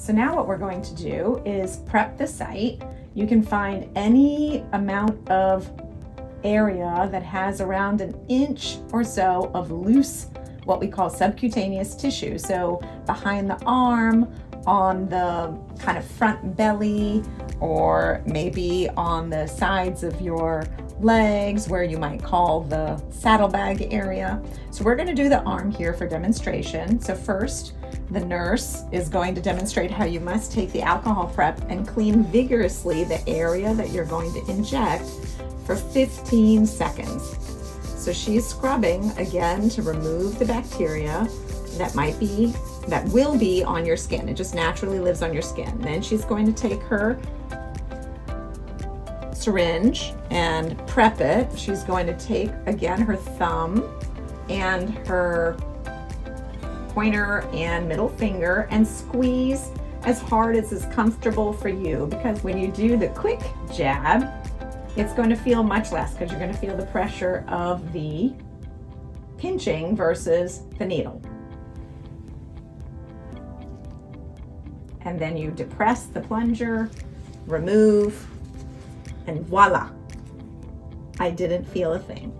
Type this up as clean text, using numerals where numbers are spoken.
So now what we're going to do is prep the site. You can find any amount of area that has around an inch or so of loose, what we call subcutaneous tissue. So behind the arm, on the kind of front belly, or maybe on the sides of your legs where you might call the saddlebag area. So we're going to do the arm here for demonstration. So first, the nurse is going to demonstrate how you must take the alcohol prep and clean vigorously the area that you're going to inject for 15 seconds. So she's scrubbing again to remove the bacteria that will be on your skin. It just naturally lives on your skin. Then she's going to take her syringe and prep it. She's going to take again her thumb and her pointer and middle finger and squeeze as hard as is comfortable for you, because when you do the quick jab, it's going to feel much less because you're going to feel the pressure of the pinching versus the needle. And then you depress the plunger, remove, and voila, I didn't feel a thing.